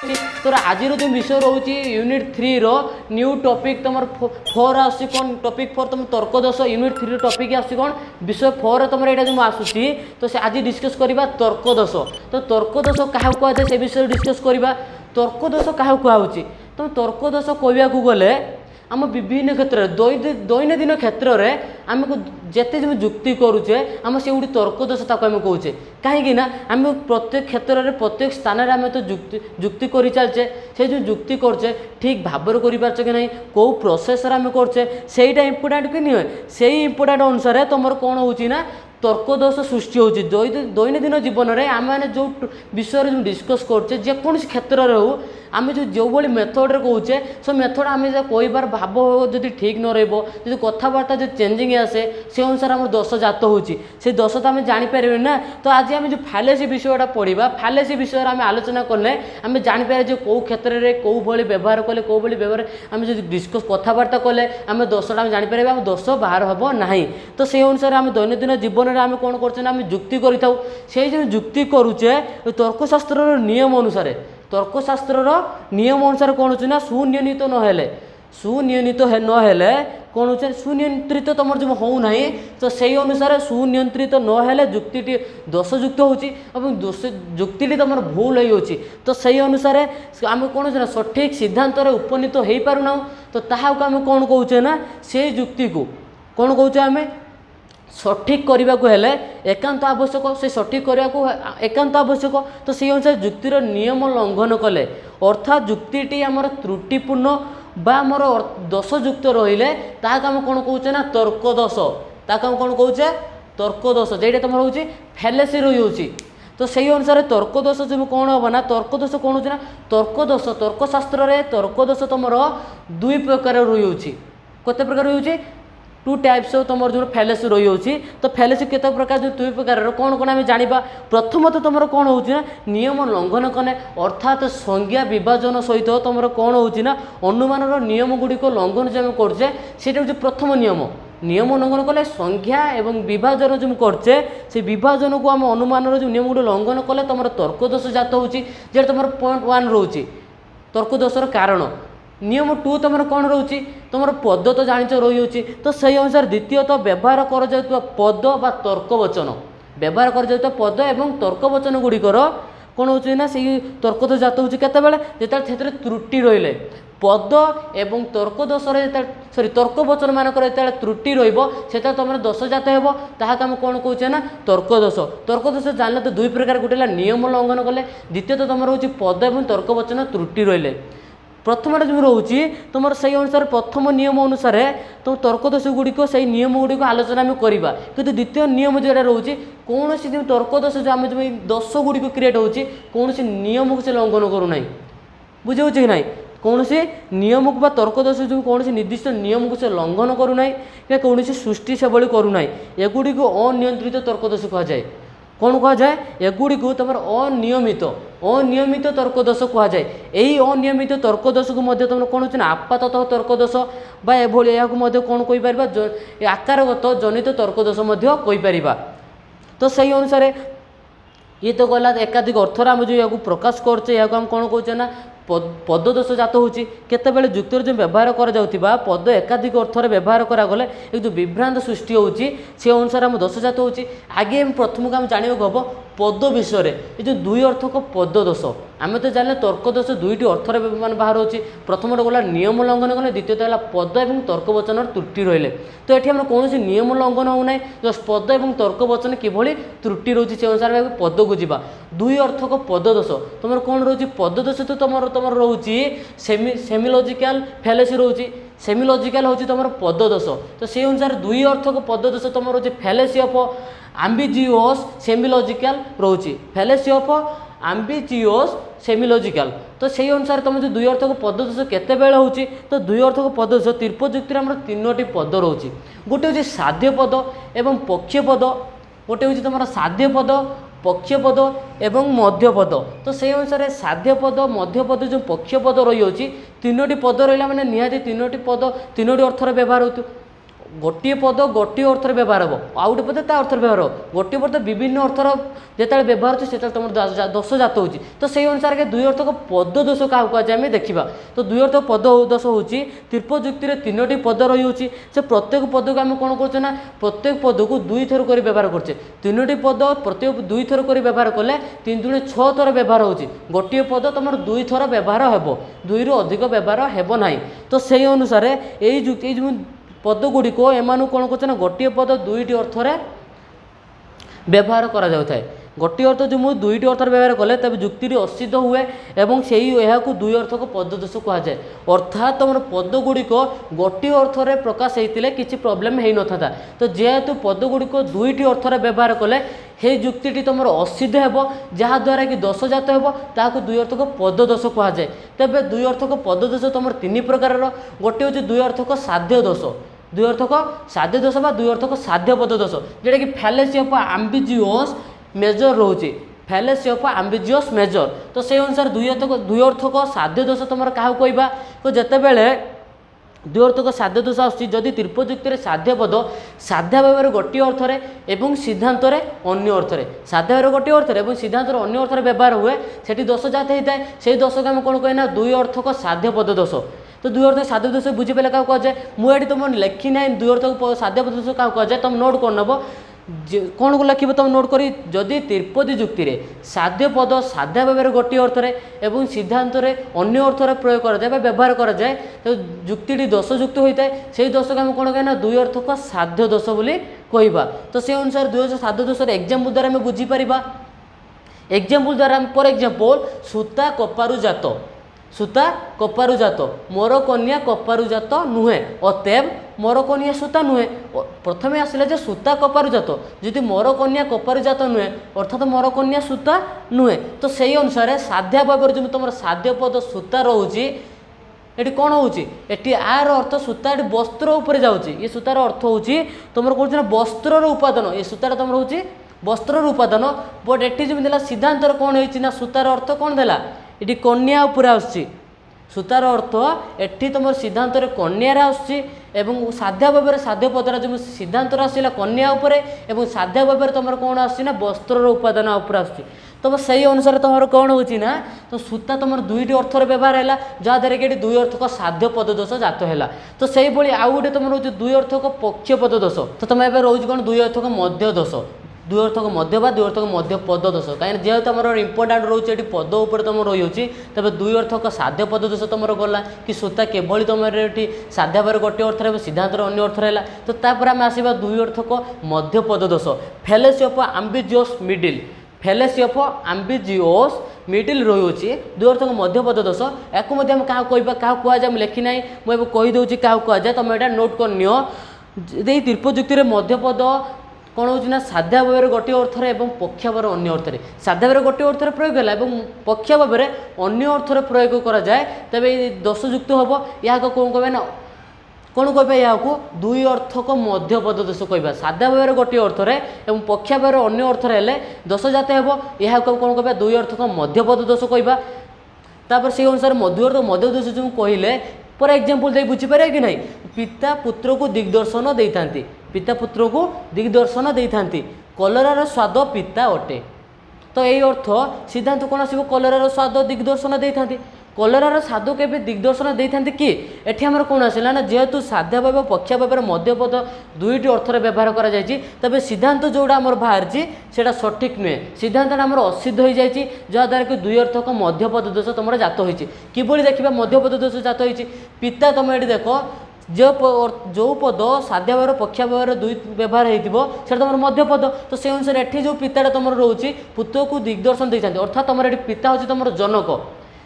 तोर आज जो विषय रोचे यूनिट 3 रो न्यू टॉपिक तुम 4 आसी कौन टॉपिक 4 तुम तर्क दोष यूनिट 3 टॉपिक आसी कौन विषय 4 तुम यहाँ जो आसूसी तो से आज डिस्कस करवा तर्क दोष तो तर्क दोष क्या कहुए से विषय डिस्कस करवा तर्क दोष क्या कहुच्छी तुम तर्क दोष कहवा गले आम विभिन्न क्षेत्र दैनंदिन क्षेत्र में आमको जिते जो जुक्ति करुचे आम से गोटे तर्क दोष आम कहे कहीं आम प्रत्येक क्षेत्र में प्रत्येक स्थान में आम तो जुक्ति कर चलचे से जो जुक्ति करचे ठीक भाव कर कि नहीं कौ प्रोसेस आम करचे सहीटा इम्पोर्टाट कि नहीं से इम्पोर्टाट अनुसार तुम कौन होना तर्क दोष सृष्टि होची दैनंदिन जीवन में आम मैंने जो विषय जो डिस्कस करचे जेकोसी क्षेत्र में हो आम जो भाई मेथड्रे कहे सो मेथड आम कहबार भाव जदि ठीक न रही कथबार्ता जो चेंजिंग आसे से अनुसार आम दोष जात होची से दोष तो आम जापर ना तो आज आम जो फैलेसी विषयटा पढ़ा फैलेसी विषय आम आलोचना कले आम जापर जो कौ क्षेत्र में कौ भाई व्यवहार कले कौ भाई व्यवहार आम जो डिस्कस कथबार्ता कले आम दोषटा आम जापर आम दोष बाहर हम ना तो से अनुसार आम दैनंदिन जीवन में आम कौन कर जुक्ति कर जुक्ति करुचे तर्कशास्त्र नियम अनुसार तर्कशास्त्र नियम अनुसार कौन हो सुनियंत्रित सुनियंत्रित नहेले कौन हो सुनियंत्रित तुम जो होना तो से अनुसार सुनियंत्रित नहेले जुक्ति दोषयुक्त होची जुक्ति तुम भूल होची तो से अनुसार आम कौन हो सठिक सिद्धांत उपनीत हो पारना तो ताहाक आम कौन कहे ना से जुक्ति को कौन कहे आम सठिक करने को हेले एकांत आवश्यक से सठिक करने को एकांत आवश्यक तो से अनुसार जुक्तिर नियम लंघन कले अर्थात जुक्ति आमर त्रुटिपूर्ण बा आमर दोषयुक्त रहिले ताक आम कौन कहे ना तर्क दोष ताक आम कौन कहे तर्क दोष जेटा तुम हूँ फैलेसी रही तो से अनुसार तर्क दोष जो कौन हम ना तर्क दोष कौन हो तर्क दोष तर्कशास्त्र में तर्क दोष तुम दुई प्रकार रही कत प्रकार रही 2 टाइप्स तुम जो फैलेसी रही तो फैलेसी केत प्रकार जो 2 प्रकार कौन कौन आम जाना प्रथम तो तुम कौन हो नियम लंघन कले अर्थात संज्ञा विभाजन सहित तुम कौन हो अनुमान नियम गुड़िक लंघन जो करचे से प्रथम नियम नियम लंघन कले संज्ञा एवं विभाजन जो करचे से विभाजन को आम अनुमान जो नियम गुड़ लंघन कले तुम तर्क दोष जात होची तुम पॉइंट 1 रोचे तर्क दोषर कारण नियम 2 तुम कौन रोचे तुम पद तो जान रही तो सही अनुसार द्वितीयत व्यवहार कर पद बा तर्कवचन व्यवहार कर पद एवं तर्कवचन गुड़िकर कौन हो से तर्क दोष जात होते त्रुटि रही पद एवं तर्क दोष सॉरी तर्कवचन मानक त्रुटि रही तुम दोष जात हो आम कौन कहे ना तर्क दोष जानले तो 2 प्रकार गोटे नियम लंघन कले द्वितीयत तुम रोचे पद एवं तर्कवचन त्रुटि रही प्रथम जो रोचे तुम से अनुसार प्रथम नियम अनुसार तुम तर्क दोष गुड़िक से नियम गुड़िक आलोचना आम करवा कि द्वितीय नियम जो रोचे कौन सी तर्क दोष जो आम जो दोष गुड़िक क्रिएट होची कौन सी नियम को से लंघन करूना बुझे कि ना कौन से नियम को तर्क दोष जो कौन से निर्दिष्ट नियम को से लंघन करूना कौन सृष्टि से भाई करूना एगुड़ी अनियंत्रित तर्क दोष कहुए कौन कहुए एगुड़ी तुम अनियमित तर्क दोष कहुए यही अनियमित तर्क दोष को तुम कौन हो आपाततः तर्क दोष या कौन कहीपर आकारगत जनित तर्क दोष कहीपर तो सही अनुसार ये तो गला एकाधिक अर्थर आम जो प्रकाश करचे या कौन कहे ना पद दोष जात होची केतेबेले जुक्तिर जो व्यवहार कर जाउथिबा पद एकाधिक अर्थर व्यवहार करागले एक जो विभ्रांत सृष्टि होची से अनुसार आम दोष जात होची आगे प्रथम को आम जानिबा हबो पद विषय ये जो 2 अर्थक पद दोष आम तो जानले तर्क दोष 2टी अर्थर मान बाहर होची प्रथम गला नियम लंघन कले द्वितीयत है पद एवं तर्कवचन त्रुटि रहिले तो ये आम कौन नियम लंघन होना जस्ट पद एवं तर्कवचन किभली त्रुटि रोचे से अनुसार पद को जीवा 2 अर्थक पद दोष तुम कौन रोचे पद दोष तो तुम रोचे सेमिलॉजिकल फैलेसी रोचे सेमिलॉजिकल होची तुम पद दोष तो से अनुसार 2 अर्थक पद दोष तुम रोचे फैलेसी ऑफ एम्बिग्युअस सेमिलॉजिकल रोचे फैलेसी ऑफ एम्बिग्युअस सेमिलॉजिकल तो से अनुसार तुम जो 2 अर्थक पद दोष केते बेले होची तो 2 अर्थक पद दोष तीर्पजुक्ति आम 3टी पद रोचे गोटे हूँ साध्य पद एवं पक्ष पद गोटे हूँ तुम साध्य पद पक्ष पद एवं मध्य पद तो से अनुसार साध्य पद मध्य पद जो पक्ष पद रही 3टी पद रहा मैंने निहाती 3टी पद 3टी अर्थर व्यवहार गोटे पद गोटे अर्थ व्यवहार हम आउ गोटे पद ता अर्थ व्यवहार हो गोटे पद विभिन्न अर्थर जिते व्यवहार होती तुम दोष जात हो तो से अनुसार के दुई अर्थक पद दोष क्या कहुए देखा तो दुई अर्थ पद दोष हूँ तीर्पजुक्ति में 3टी पद रही से प्रत्येक पद को आम कौन करना प्रत्येक पद को 2 थर कर व्यवहार करछे 3टी पद प्रत्येक 2 थर कर व्यवहार कले 3 दूनी 6 थर व्यवहार होची गोटे पद तुम 2 थर व्यवहार हेब 2 रु अधिक व्यवहार हेब ना तो से अनुसार यही पद गुड़िक एम कौन कर गोटे पद 2टी अर्थ व्यवहार करा जाउथाय गोटे अर्थ जो मुझे 2टी अर्थ व्यवहार कले तब जुक्ति असिद्ध हुए एवं से ही दुई अर्थक पद दोष कहुए अर्थात तुम पद गुड़िक गोटे अर्थ प्रकाश होते किसी प्रोब्लेम हो न था तो जेहेतु पद गुड़िक 2टी अर्थ व्यवहार कले हे जुक्ति तुम असिद्ध हेब जहाद्वारा कि दोष जात हो दुई अर्थक पद दोष कहुए तेज दुई अर्थक पद दोष तुम 3 प्रकार गोटे हूँ दुई अर्थक साध्य दोष दुई अर्थक साध्य दोष दुई अर्थक साध्य पद दोष जोटा कि फैलेसी ऑफ एम्बिगुअस मेजर रोचे फैलेसी ऑफ एम्बिगुअस मेजर तो से अनुसार दुई अर्थक साध्य दोष तुम क्या कहवा तो जिते बड़े दुई अर्थक साध्य दोष आदि तीर्पजुक्ति साध्य पद साध्या भाव गोटे अर्थर एवं सिद्धांत अन्य अर्थर साध्या भाव गोटे अर्थर और सिद्धांत अन्य अर्थर व्यवहार हुए से दोष जात होता है से दोष को आम कौन कहना दुई अर्थक साध्य पद दोष तो दुई अर्थ साध्य दोष बुझीपारे क्या कहुए मुझे तुम लिखी ना दुई अर्थक साध्य पद दोष क्या कहुए तुम नोट कर नब कौन को लिख तुम नोट कर जदि तीर्पदी जुक्ति रे साध्य पद साध्या भाव गोटे अर्थर एवं सिद्धांत अन्य अर्थर प्रयोग कराए व्यवहार कराए तो जुक्ति दोषयुक्त होता है से दोष को आम कौन कहना दुई अर्थक साध्य दोष बोली कहवा तो से अनुसार दुई अर्थ साध्य दोष एग्जाम्पल द्वारा आम बुझीपर एग्जाम्पल द्वारा फॉर एग्जाम्पल सूता कपारु जात सूता कपारु जात मोर कन्या कपारु जात नुहे अतएव मोर कन्या सूता नुहे प्रथम आसला जे सूता कपारु जात जदि मोर कन्या कपारु जात नुहे अर्थात मोर कन्या सूता नुहे तो से अनुसार साध्या भाव जो तुम साध्य पद सूता रोचे ये कौन होती आर अर्थ सूता ये वस्त्र उपर जाऊँगी ये सूतार अर्थ हूँ तुम कौन वस्त्र उपादान ये सूता तुम रोचे वस्त्र उपादान बट ये जमी सिद्धांत कौन होना सूतार अर्थ कौन देला ये कन्या उपर आसुची सूतार अर्थ एटी तुम सिद्धांत कन्यार आसुची एवं साध्या भाव साध्य पदरा जो सिद्धांत आसला कन्या उपरे एवं साध्या भाव तुम कौन आसुची वस्त्र उपादान उपर आसुची तुम से अनुसार तुम कौन होना तो सूता तुम 2टी अर्थर व्यवहार है जहाद्वारा कि दुई अर्थक साध्य पद दोष जात है तो से आउ गोटे तुम रोच दुई अर्थक पक्ष पद दोष तो तुम ए रोज कौन दुई अर्थक मध्य दोष दुई अर्थक मध्य बा दुई अर्थक मध्य पद दोष कहीं जेहेतु आम इंपोर्टाट रोचे ये पद उपर तुम रही तेज दुई अर्थक साध्य पद दोष तुम गला कि सूता केवल तुम ये साध्या भाव गोटे अर्थ है सिद्धांत अन्य अर्थ है तो तापर आम आसवा दुई अर्थक मध्य पद दोष fallacy of ambiguous middle fallacy of ambiguous middle रही दुई अर्थक मध्य पद दोष या क्या क्या कहुए लिखी ना मुझे कहीदे क्या कहुए तुम यहाँ नोट कर नि तीर्पजुक्ति मध्य पद कौन हो साध्या भाव गोटे अर्थर एवं पक्षा भाव अन्य अर्थर साध्या भाव गोटे अर्थर प्रयोग है पक्षा भाव अन्य अर्थर प्रयोग कराए तेज दोषयुक्त हम या कौन कह ना कौन कह या दुई अर्थक मध्य पद दोष कह साध्या भाव गोटे अर्थर एवं पक्षा भाव अन्य अर्थर है दोष जाते हम यह कौन कह दुई अर्थक मध्य पद दोष कहवा से अनुसार मध्य दोष जो कहले फॉर एग्जाम्पल दे बुझीपारे कि नहीं पिता पुत्र को दिग्दर्शन देता पिता पुत्र को दिग्दर्शन देता कलरार स्वाद पिता अटे तो यही अर्थ सिद्धांत कौन आसो कलरार स्वाद दिग्दर्शन देता कलरार स्वाद के दिग्दर्शन देता किए एटी आम कौन आसला ना जेहेतु साध्या भाव पक्षा भाव मध्यपद 2टी अर्थर व्यवहार कर तेज सिद्धांत जोड़ा आम बाहर से सठिक नुहे सिद्धांत आम असिद्ध हो जाए जहाद्वारा कि दुई अर्थक मध्यपद दोष तुम जात होती किभली देखा मध्यपद दोष जात होती पिता तुम ये देख जो पद साध्या भाव पक्षा भाव दुई व्यवहार होता तुम मध्यपद तो से अनुसार एटी जो पिता तुम रोचे पुत्र को दिग्दर्शन देता अर्थात तुम ये पिता हूँ तुम जनक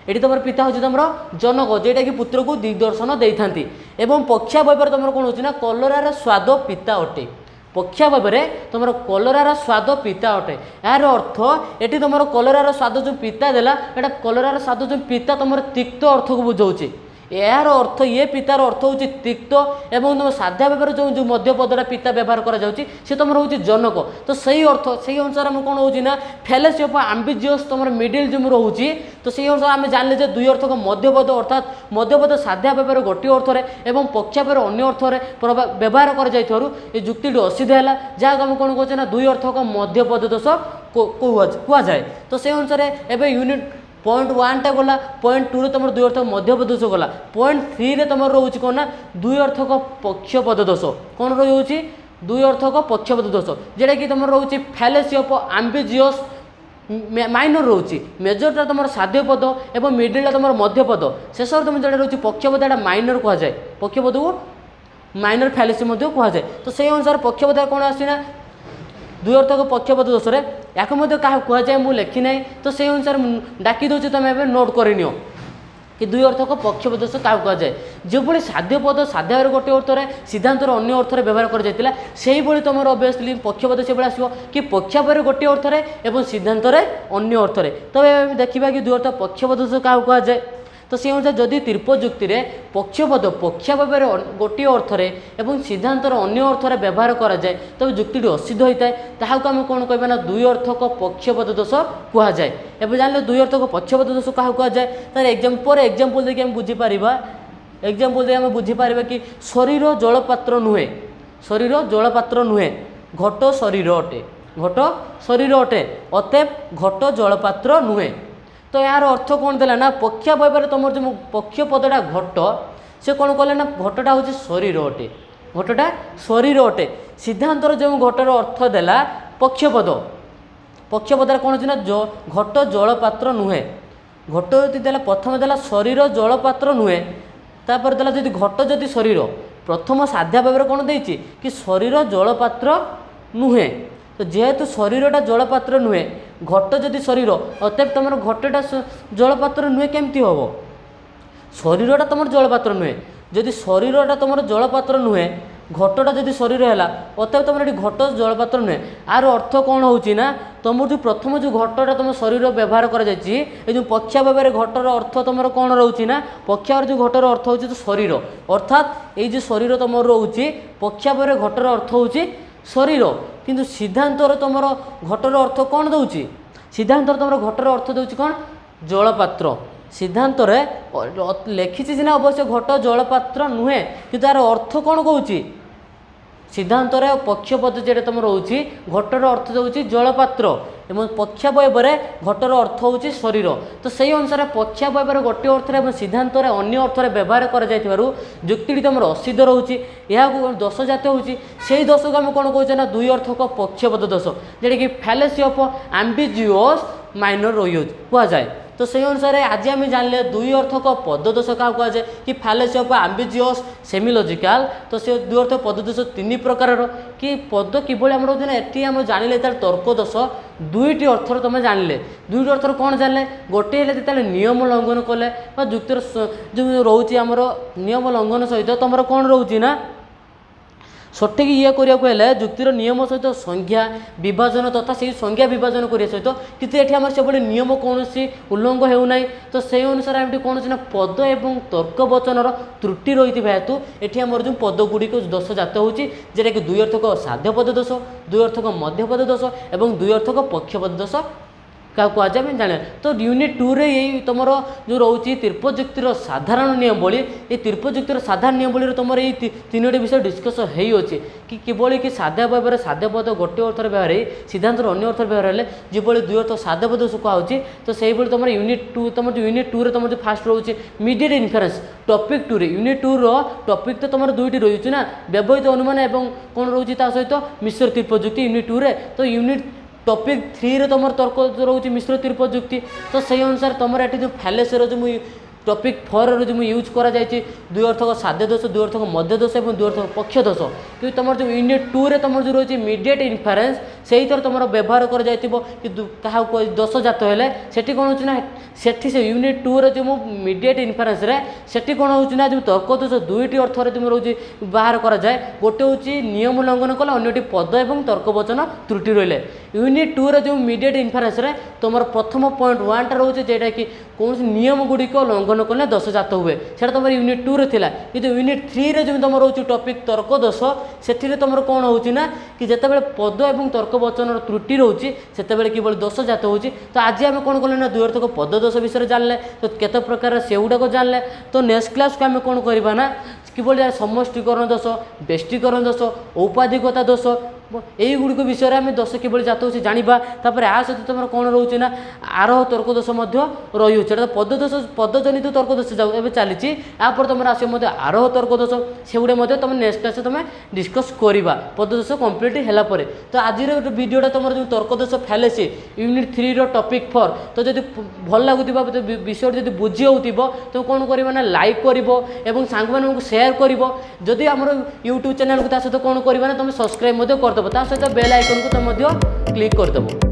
ये तुम पिता हूँ तुम जनक जेटा कि पुत्र को दिग्दर्शन देता एवं पक्षा भाव तुम कौन हो कलरार स्वाद पिता अटे पक्षा भाव तुम कलरार स्वाद पिता अटे यार अर्थ ये तुम कलरार स्वाद जो पिता देला एटा कलरार स्वाद जो पिता तुम तिक्त अर्थ को बुझाऊे यार अर्थ ये पितार अर्थ हूँ तिक्त एवं तुम साध्या भाव जो जो मध्यपदटा पिता व्यवहार करा सी तुम हूँ जनक तो सही अर्थ से अनुसार आम कौन हो फैलेसी ऑफ एम्बिगुअस तुम मिडिल जो रोचे तो से अनुसार आम जानले दुई अर्थक मध्यपद अर्थात मध्यपद साध्या भाव गोटे अर्थरे और पक्षापर अन्य अर्थरे व्यवहार कर जुक्ति असिध है जहाँ आम कौन कहे दुई अर्थक मध्यपद दोष कहुए तो से अनुसार एवं यूनिट पॉइंट 1 टा गला पॉइंट 2 रे तुम दुई अर्थक मध्यपद दोष गला पॉइंट 3 रे तुम रोचे कौन ना दुई अर्थक पक्षपद दोष कौन रोचे दुई अर्थक पक्षपद दोष जेटा कि तुम रोचे फैलेसी ऑफ एम्बिगुअस माइनर रोचे मेजरटा तुम साध्य पद और मिडिलटा तुम मध्यपद शेष तुम जो रोचे पक्षपद एटा माइनर कहुए पक्षपद को माइनर फैलेसी कहुए तो से अनुसार पक्षपद कौन आसना दुई अर्थक पक्षपद दोष या कहुए मुझे लिखी ना तो से अनुसार डाकी दूसरी तुम नोट करनी कि दुई अर्थक पक्षपद दोष क्या कहुए जो भाई साध्य पद साध्य गोटे अर्थरे सिद्धांतर अन्य अर्थरे व्यवहार कर तुम ऑब्वियसली पक्षपद से आसो कि पक्षापर गोटे अर्थरे और सिद्धांतर अन्य अर्थरे तो देखा कि दुई अर्थ पक्षपद दोष क्या कहुए तो से अनुसार जदि तीर्पजुक्ति पक्षपद पक्षाभाव गोटे अर्थरे और सिद्धांतर अन्य अर्थरे व्यवहार कराए तब जुक्ति असिद्ध होता है ताकू आम कौन कहना ना दुई अर्थक पक्षपद दोष कहुए एवं जानले दुई अर्थक पक्षपद दोष क्या कहुए तार एग्जांपल देखिए आम बुझीपर एग्जांपल देखिए आम बुझीपर कि शरीर जलपात्र नुहे शरीर जलपात्र नुहे घट शरीर अटे घट शरीर अटे अतएव घट जलपात्र नुहे तो यार अर्थ कौन देला ना पक्षा भाव तुम जो पक्ष पदटा घट से कौन कले ना घटटा हूँ शरीर अटे घटटा शरीर अटे सिद्धांतर जो घटर अर्थ देला पक्षपद पक्षपद कौन हो जो घट जलपात्र नुहे घट यदि देला प्रथम देला शरीर जलपात्र नुहे तापर देला जदि घट जदि शरीर प्रथम साध्या भाव कौन देछि कि शरीर जलपात्र नुहे तो जेहेतु शरीरटा जलपात्र नुहे घट जदि शरीर अतएव तुम घटटा जलपात्र नुहे केमती हम शरीरटा तुम जलपात्र नुहे जदि शरीरटा तुम जलपात्र नुहे घटटा जदि शरीर है अतएव तुम ये घट जलपात्र नुहे आर अर्थ कौन होना तुम जो प्रथम जो घटटा तुम शरीर व्यवहार कर पक्षा भाव घटर अर्थ तुम कौन रोचे ना पक्षा जो घटर अर्थ हो शरीर अर्थात ये शरीर तुम रोचे पक्षा भाव घटर अर्थ हो शरीर किंतु सिद्धांतर तुम घटर अर्थ कौन दौची सिद्धांतर तुम घटर अर्थ दौची कौन जलपात्र सिद्धांत लिखी सीना अवश्य घट जलपात्र नुहे कि तार अर्थ कौन कौची सिद्धांत पक्षपद जेटा तुम रोचे घटर अर्थ दौची जलपात्र एवं पक्षावयव घटर अर्थ हूँ शरीर तो से अनुसार पक्षावयव गोटे अर्थ और सिद्धांत अन्य अर्थरे व्यवहार करक्ति तुम असिद्ध रोचे यह दोष जात होई दोष को आम कौन कहे ना दुई अर्थक पक्षपद दोष जोटा कि फैलेसी ऑफ एम्बिगुअस माइनर रोज कहुए तो से अनुसार आज आम जानले दुई अर्थक पद दोष क्या कहुए कि फैलेसी ऑफ एम्बिगुअस सेमिलॉजिकल तो से दुई अर्थ पद दोष तीन प्रकार कि पद किभली आम रोचे ना ये आम जानले तार तर्क दोष दुईटी अर्थर तुम जानले दुईटी अर्थर कौन जानले गोटे जो नियम लंघन कले जुक्तिर जो रोचे आमर नियम लंघन सहित तुम कौन रोचे ना सठिक ये करने जुक्तिर नियम सहित संज्ञा विभाजन तथा से संज्ञा विभाजन करने सहित कितने आम से नियम कौन उल्लंघ होना तो से अनुसार आम कौन ना पद एवं तर्क वचन त्रुटि रही हेतु ये आमर जो पद गुड़िक दोष जात होटा कि दुई अर्थक साध्य पद दोष दुई अर्थक मध्यपद दोष और दुई अर्थक पक्षपद दोष क्या कहुए जाने तो यूनिट 2 रे यही तुम जो रोचे तीर्पजुक्तिर साधारण नियमावली ये तीर्पजुक्तिर साधारण नियमावली तुम ये तीनोटी विषय डिस्कस होइए कि किभली कि साध्या भाव साध्य पद गोटे अर्थ व्यवहार सिद्धांत अन्य अर्थ व्यवहार है जो दुई अर्थ साध्य पद कहुच्छी तो से तुम यूनिट 2 तुम जो यूनिट 2 रे तुम जो फास्ट रोचे मीडिएट इन्फरेन्स टॉपिक 2 रे यूनिट 2 रो टॉपिक तो तुम दुईटी रोचे ना व्यवहित अनुमान एवं कौन रोचे सहित मिश्र तीर्पजुक्ति यूनिट 2 रे तो यूनिट टॉपिक 3 रे तुम तर्क रोचे मिश्र तीर्पजुक्ति तो से अनुसार तुम ये जो फैलेसी जो टॉपिक 4 रो यूज करा दुई अर्थक साध्य दोष दुई अर्थक मध्य दोष और दुई अर्थक पक्ष दोष कि तुम जो यूनिट 2 रे तुम जो रोचे मीडिएट इन्फरेन्स से तुम व्यवहार कर क्या दोष जात है कौन हो से यूनिट 2 रे जो मीडिएट इन्फरेन्स से कौन हो जो तर्क दोष दुईटी अर्थ तुम रोचे बाहर कराए गोटे हूँ नियम उल्लंघन कले अन्यटी पद और तर्क वचन त्रुटि रही यूनिट 2 रे जो मीडिएट इन्फरेन्स तुम प्रथम पॉइंट 1 टा रोचे जेटा कि कौन नियम गुड़िक लंघन कौन कहना दोष जात हुए से तुम यूनिट 2 रे थिला कि यूनिट 3 रे जो तुम रोच टॉपिक तर्क दोष से तुम कौन होना कि जितेबाला पद और तर्क वचन त्रुटि रोचे से किभली दोष जात हो। तो आज आम कौन कले ना द्व्यर्थक पद दोष विषय जानले तो केते प्रकार से गुड़ाक जानले। तो नेक्स्ट क्लास को आम कौन करवा ना किभली समष्टीकरण दोष बेष्टीकरण दोष औपाधिकता दोष यही गुड़िक विषय में दोष किभली जात हो जाना। तापर आ सहित तुम कौन रोचे ना आरोह तर्क दोष रही है पद दोष पदजनित तर्क दोष जाऊ चली यापर तुम आस आरोह तर्क दोष से गुड़े तुम नेक्स्ट क्लास तुम डिस्कस करवा पद दोष कम्प्लीट है। तो आज वीडियोटा तुम जो तर्क दोष फैलेसी यूनिट 3 रो टॉपिक 4 तो जब भल लगुवा विषय जब बुझी हो तो कौन करना ना लाइक कर सांग मानक सेयार कर जदि आम यूट्यूब चैनल को सहित कौन करना तुम सब्सक्राइब कर सहित बेल आइकन को तुम क्लिक करदेव।